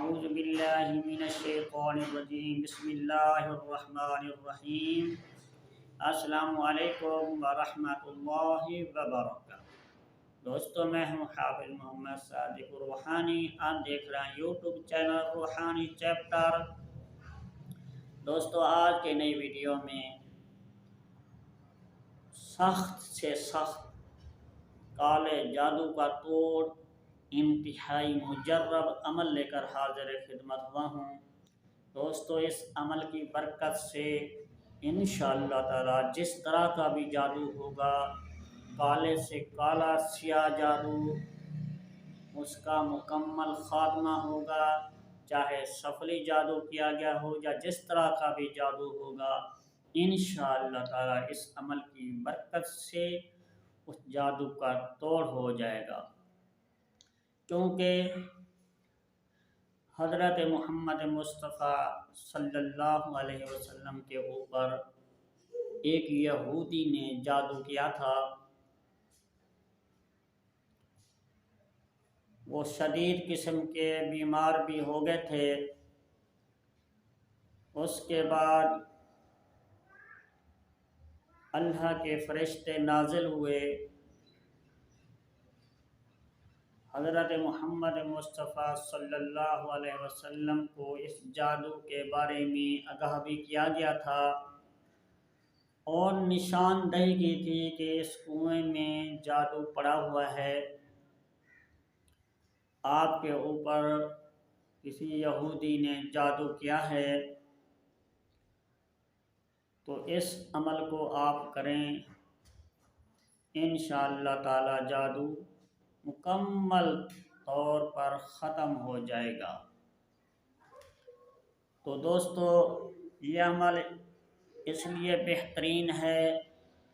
اعوذ باللہ من الشیطان الرجیم بسم اللہ الرحمن الرحیم السلام علیکم ورحمۃ اللہ وبرکاتہ۔ دوستو میں ہوں حافظ محمد صادق روحانی، آپ دیکھ رہے ہیں یوٹیوب چینل روحانی چیپٹر۔ دوستو آج کے نئی ویڈیو میں سخت سے سخت کالے جادو کا توڑ انتہائی مجرب عمل لے کر حاضر خدمت ہوا ہوں۔ دوستو اس عمل کی برکت سے انشاءاللہ تعالی جس طرح کا بھی جادو ہوگا، کالے سے کالا سیاہ جادو، اس کا مکمل خاتمہ ہوگا، چاہے سفلی جادو کیا گیا ہو یا جس طرح کا بھی جادو ہوگا، انشاءاللہ تعالی اس عمل کی برکت سے اس جادو کا توڑ ہو جائے گا، کیونکہ حضرت محمد مصطفیٰ صلی اللہ علیہ وسلم کے اوپر ایک یہودی نے جادو کیا تھا۔ وہ شدید قسم کے بیمار بھی ہو گئے تھے۔ اس کے بعد اللہ کے فرشتے نازل ہوئے، حضرت محمد مصطفیٰ صلی اللہ علیہ وسلم کو اس جادو کے بارے میں آگاہ بھی کیا گیا تھا اور نشاندہی کی تھی کہ اس کنویں میں جادو پڑا ہوا ہے، آپ کے اوپر کسی یہودی نے جادو کیا ہے، تو اس عمل کو آپ کریں، انشاءاللہ تعالی جادو مکمل طور پر ختم ہو جائے گا۔ تو دوستو یہ عمل اس لیے بہترین ہے،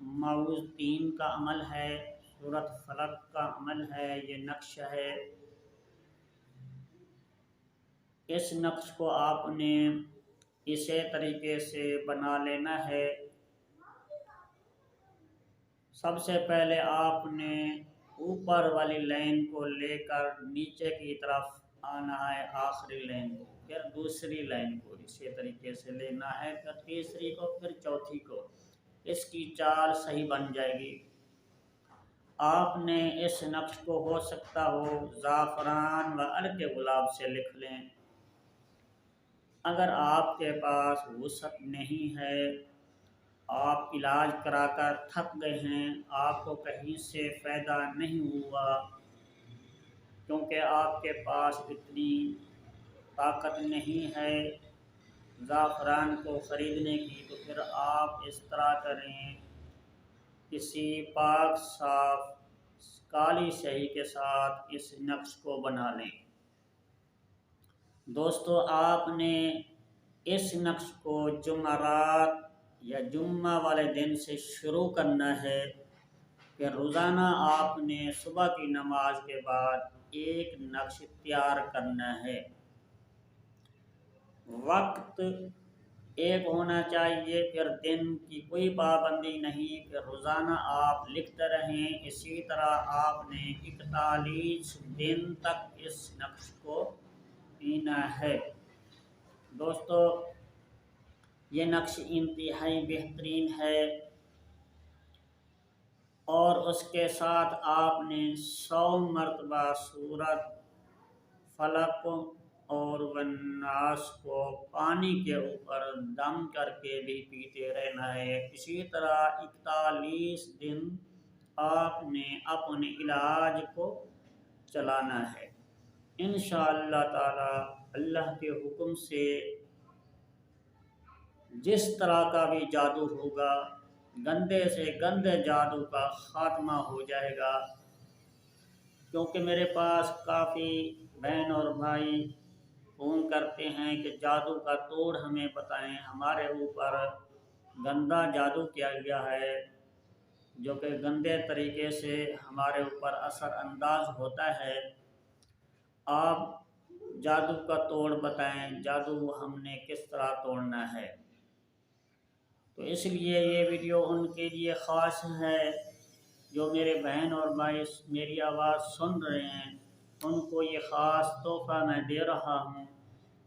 معوذتین کا عمل ہے، سورۃ فلق کا عمل ہے، یہ نقش ہے۔ اس نقش کو آپ نے اسی طریقے سے بنا لینا ہے۔ سب سے پہلے آپ نے اوپر والی لائن کو لے کر نیچے کی طرف آنا ہے، آخری لائن کو، پھر دوسری لائن کو اسی طریقے سے لینا ہے، پھر تیسری کو، پھر چوتھی کو۔ اس کی چال صحیح بن جائے گی۔ آپ نے اس نقش کو ہو سکتا ہو زعفران و عرق گلاب سے لکھ لیں۔ اگر آپ کے پاس وسعت نہیں ہے، آپ علاج کرا کر تھک گئے ہیں، آپ کو کہیں سے فائدہ نہیں ہوا کیونکہ آپ کے پاس اتنی طاقت نہیں ہے زعفران کو خریدنے کی، تو پھر آپ اس طرح کریں، کسی پاک صاف کالی سیاہی کے ساتھ اس نقش کو بنا لیں۔ دوستو آپ نے اس نقش کو جمعرات یا جمعہ والے دن سے شروع کرنا ہے، کہ روزانہ آپ نے صبح کی نماز کے بعد ایک نقش تیار کرنا ہے۔ وقت ایک ہونا چاہیے، پھر دن کی کوئی پابندی نہیں، پھر روزانہ آپ لکھتے رہیں۔ اسی طرح آپ نے 41 دن تک اس نقش کو پینا ہے۔ دوستو یہ نقش انتہائی بہترین ہے، اور اس کے ساتھ آپ نے 100 مرتبہ سورۃ فلق اور والناس کو پانی کے اوپر دم کر کے بھی پیتے رہنا ہے۔ اسی طرح 41 دن آپ نے اپنے علاج کو چلانا ہے۔ انشاءاللہ تعالی اللہ کے حکم سے جس طرح کا بھی جادو ہوگا، گندے سے گندے جادو کا خاتمہ ہو جائے گا، کیونکہ میرے پاس کافی بہن اور بھائی فون کرتے ہیں کہ جادو کا توڑ ہمیں بتائیں، ہمارے اوپر گندا جادو کیا گیا ہے، جو کہ گندے طریقے سے ہمارے اوپر اثر انداز ہوتا ہے، آپ جادو کا توڑ بتائیں، جادو ہم نے کس طرح توڑنا ہے۔ تو اس لیے یہ ویڈیو ان کے لیے خاص ہے جو میرے بہن اور بھائی میری آواز سن رہے ہیں، ان کو یہ خاص تحفہ میں دے رہا ہوں۔